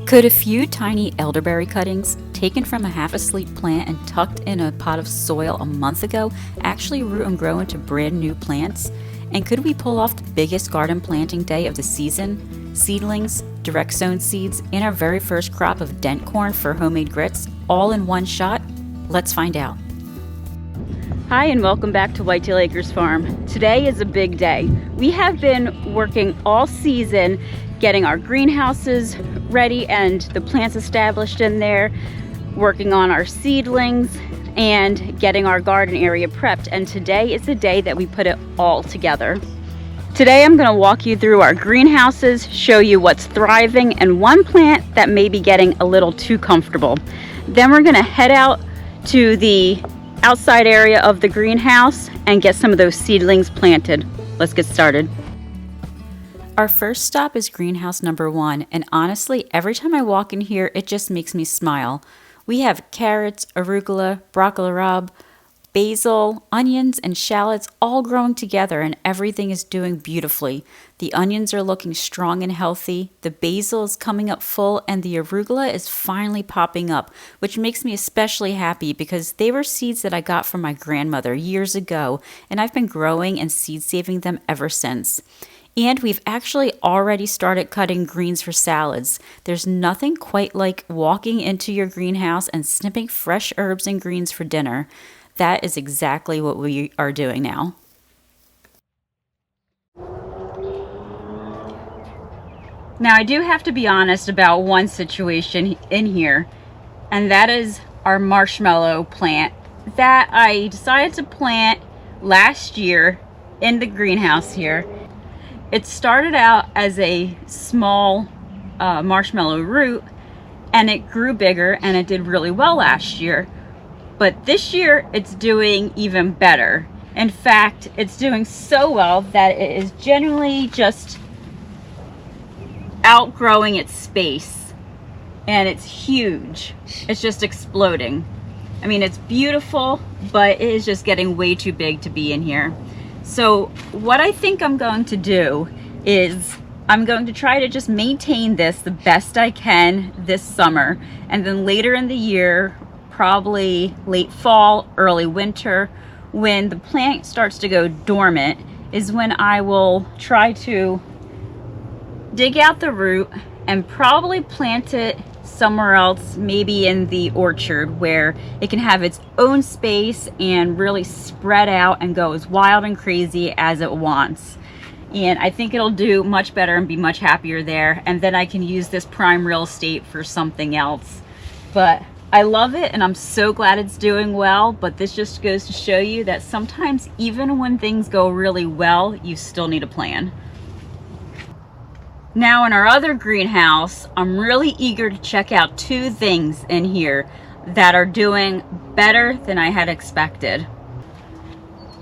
Could a few tiny elderberry cuttings, taken from a half-asleep plant and tucked in a pot of soil a month ago, actually root and grow into brand new plants? And could we pull off the biggest garden planting day of the season? Seedlings, direct sown seeds, and our very first crop of Dent corn for homemade grits, all in one shot? Let's find out. Hi and welcome back to Whitetail Acres Farm. Today is a big day. We have been working all season getting our greenhouses ready and the plants established in there, working on our seedlings and getting our garden area prepped, and today is the day that we put it all together. Today I'm going to walk you through our greenhouses, show you what's thriving and one plant that may be getting a little too comfortable. Then we're going to head out to the outside area of the greenhouse and get some of those seedlings planted. Let's get started. Our first stop is greenhouse number 1, and honestly, every time I walk in here, it just makes me smile. We have carrots, arugula, broccoli rabe, basil, onions, and shallots all growing together, and everything is doing beautifully. The onions are looking strong and healthy, the basil is coming up full, and the arugula is finally popping up, which makes me especially happy because they were seeds that I got from my grandmother years ago, and I've been growing and seed saving them ever since. And we've actually already started cutting greens for salads. There's nothing quite like walking into your greenhouse and snipping fresh herbs and greens for dinner. That is exactly what we are doing now. Now, I do have to be honest about one situation in here, and that is our marshmallow plant that I decided to plant last year in the greenhouse here. It started out as a small marshmallow root, and it grew bigger and it did really well last year. But this year it's doing even better. In fact, it's doing so well that it is genuinely just outgrowing its space, and it's huge. It's just exploding. I mean, it's beautiful, but it is just getting way too big to be in here. So what I think I'm going to do is I'm going to try to just maintain this the best I can this summer, and then later in the year, probably late fall, early winter, when the plant starts to go dormant, is when I will try to dig out the root and probably plant it somewhere else, maybe in the orchard where it can have its own space and really spread out and go as wild and crazy as it wants. And I think it'll do much better and be much happier there, and then I can use this prime real estate for something else. But I love it and I'm so glad it's doing well, but this just goes to show you that sometimes even when things go really well, you still need a plan. Now in our other greenhouse, I'm really eager to check out two things in here that are doing better than I had expected.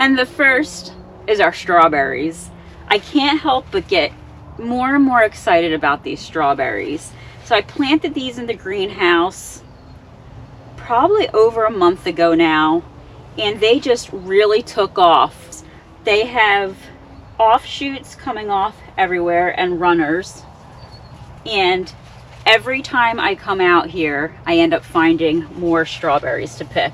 And the first is our strawberries. I can't help but get more and more excited about these strawberries. So I planted these in the greenhouse probably over a month ago now, and they just really took off. They have offshoots coming off everywhere and runners, and every time I come out here I end up finding more strawberries to pick.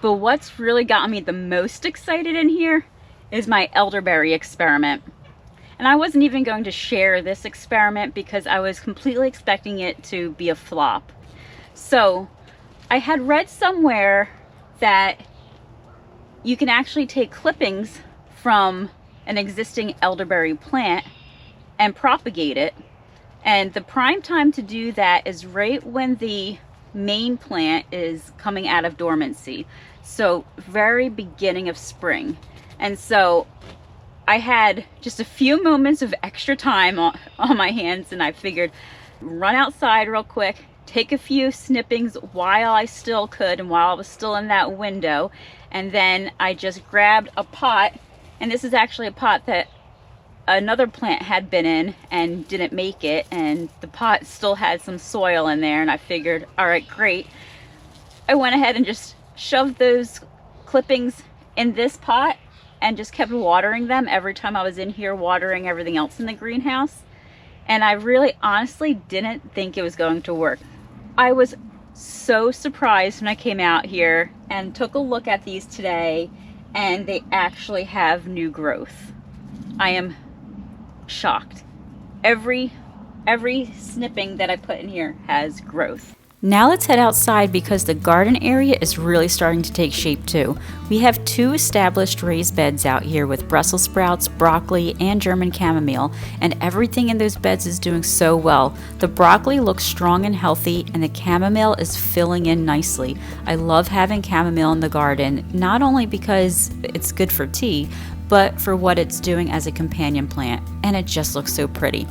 But what's really got me the most excited in here is my elderberry experiment. And I wasn't even going to share this experiment because I was completely expecting it to be a flop. So I had read somewhere that you can actually take clippings from an existing elderberry plant and propagate it, and the prime time to do that is right when the main plant is coming out of dormancy, so very beginning of spring. And so I had just a few moments of extra time on my hands, and I figured run outside real quick, take a few snippings while I still could and while I was still in that window, and then I just grabbed a pot. And this is actually a pot that another plant had been in and didn't make it, and the pot still had some soil in there, and I figured, all right, great. I went ahead and just shoved those clippings in this pot and just kept watering them every time I was in here watering everything else in the greenhouse. and I really honestly didn't think it was going to work. I was so surprised when I came out here and took a look at these today, and they actually have new growth. I am shocked. Every snipping that I put in here has growth. Now let's head outside because the garden area is really starting to take shape too. We have 2 established raised beds out here with Brussels sprouts, broccoli, and German chamomile, and everything in those beds is doing so well. The broccoli looks strong and healthy, and the chamomile is filling in nicely. I love having chamomile in the garden, not only because it's good for tea, but for what it's doing as a companion plant, and it just looks so pretty.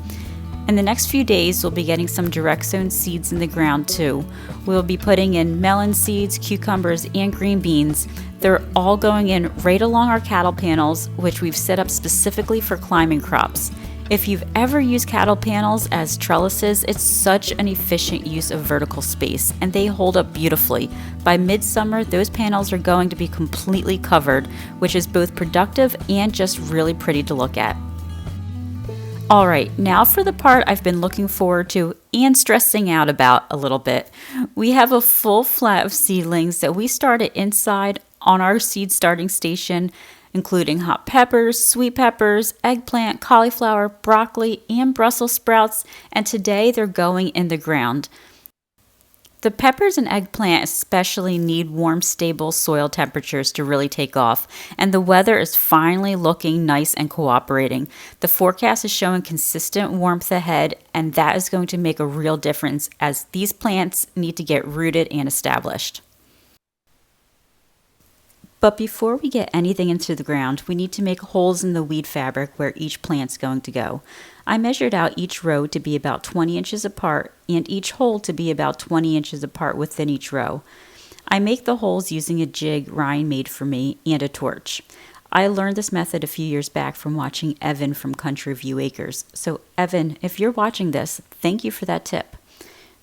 In the next few days, we'll be getting some direct sown seeds in the ground too. We'll be putting in melon seeds, cucumbers, and green beans. They're all going in right along our cattle panels, which we've set up specifically for climbing crops. If you've ever used cattle panels as trellises, it's such an efficient use of vertical space, and they hold up beautifully. By midsummer, those panels are going to be completely covered, which is both productive and just really pretty to look at. Alright, now for the part I've been looking forward to and stressing out about a little bit. We have a full flat of seedlings that we started inside on our seed starting station, including hot peppers, sweet peppers, eggplant, cauliflower, broccoli, and Brussels sprouts, and today they're going in the ground. The peppers and eggplant especially need warm, stable soil temperatures to really take off, and the weather is finally looking nice and cooperating. The forecast is showing consistent warmth ahead, and that is going to make a real difference as these plants need to get rooted and established. But before we get anything into the ground, we need to make holes in the weed fabric where each plant's going to go. I measured out each row to be about 20 inches apart and each hole to be about 20 inches apart within each row. I make the holes using a jig Ryan made for me and a torch. I learned this method a few years back from watching Evan from Country View Acres. So Evan, if you're watching this, thank you for that tip.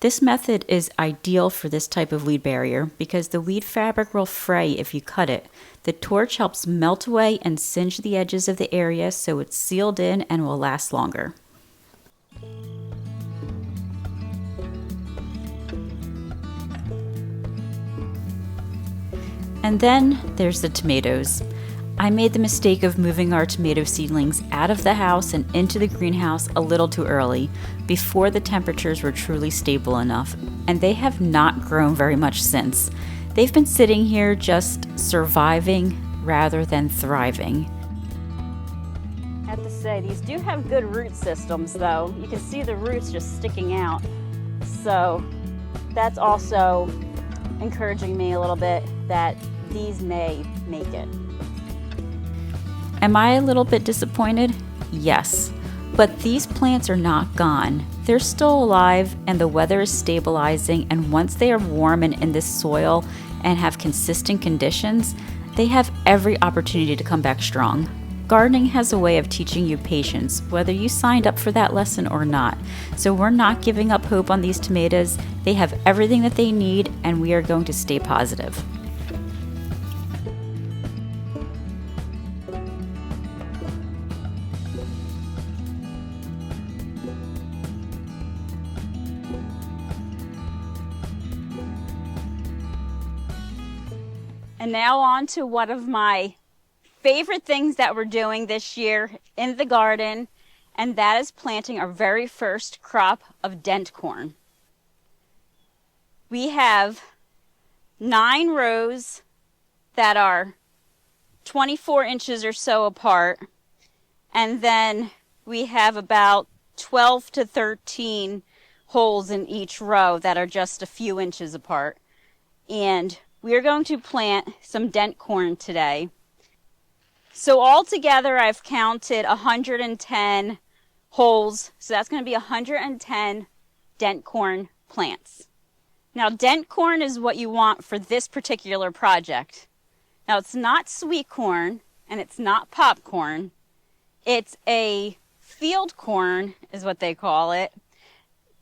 This method is ideal for this type of weed barrier because the weed fabric will fray if you cut it. The torch helps melt away and singe the edges of the area so it's sealed in and will last longer. And then there's the tomatoes. I made the mistake of moving our tomato seedlings out of the house and into the greenhouse a little too early, before the temperatures were truly stable enough, and they have not grown very much since. They've been sitting here just surviving rather than thriving. I have to say, these do have good root systems though. You can see the roots just sticking out. So that's also encouraging me a little bit that these may make it. Am I a little bit disappointed? Yes, but these plants are not gone. They're still alive and the weather is stabilizing, and once they are warm and in this soil and have consistent conditions, they have every opportunity to come back strong. Gardening has a way of teaching you patience, whether you signed up for that lesson or not. So we're not giving up hope on these tomatoes. They have everything that they need, and we are going to stay positive. And now on to one of my favorite things that we're doing this year in the garden, and that is planting our very first crop of dent corn. We have 9 rows that are 24 inches or so apart, and then we have about 12 to 13 holes in each row that are just a few inches apart. And we are going to plant some dent corn today. So altogether, I've counted 110 holes. So that's going to be 110 dent corn plants. Now, dent corn is what you want for this particular project. Now, it's not sweet corn and it's not popcorn. It's a field corn, is what they call it,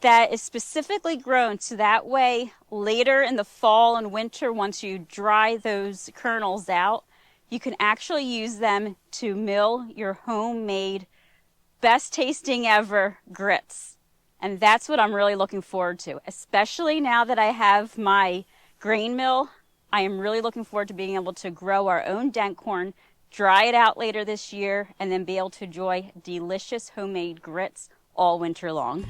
that is specifically grown so that way later in the fall and winter, once you dry those kernels out, you can actually use them to mill your homemade best tasting ever grits. And that's what I'm really looking forward to, especially now that I have my grain mill. I am really looking forward to being able to grow our own dent corn, dry it out later this year, and then be able to enjoy delicious homemade grits all winter long.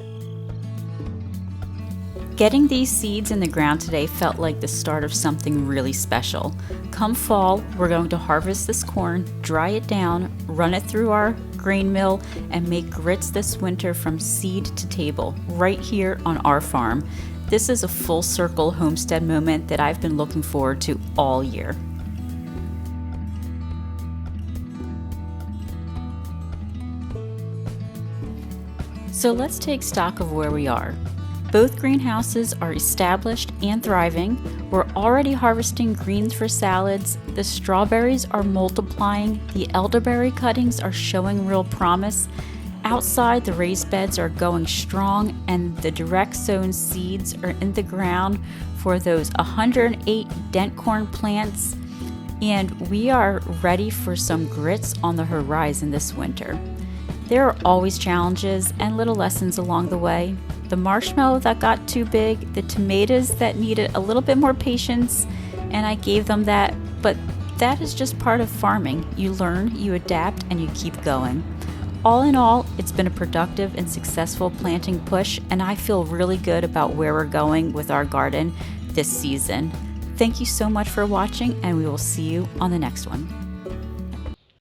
Getting these seeds in the ground today felt like the start of something really special. Come fall, we're going to harvest this corn, dry it down, run it through our grain mill, and make grits this winter from seed to table, right here on our farm. This is a full circle homestead moment that I've been looking forward to all year. So let's take stock of where we are. Both greenhouses are established and thriving. We're already harvesting greens for salads. The strawberries are multiplying. The elderberry cuttings are showing real promise. Outside, the raised beds are going strong, and the direct sown seeds are in the ground for those 108 dent corn plants. And we are ready for some grits on the horizon this winter. There are always challenges and little lessons along the way. The marshmallow that got too big, the tomatoes that needed a little bit more patience, and I gave them that, but that is just part of farming. You learn, you adapt, and you keep going. All in all, it's been a productive and successful planting push, and I feel really good about where we're going with our garden this season. Thank you so much for watching, and we will see you on the next one.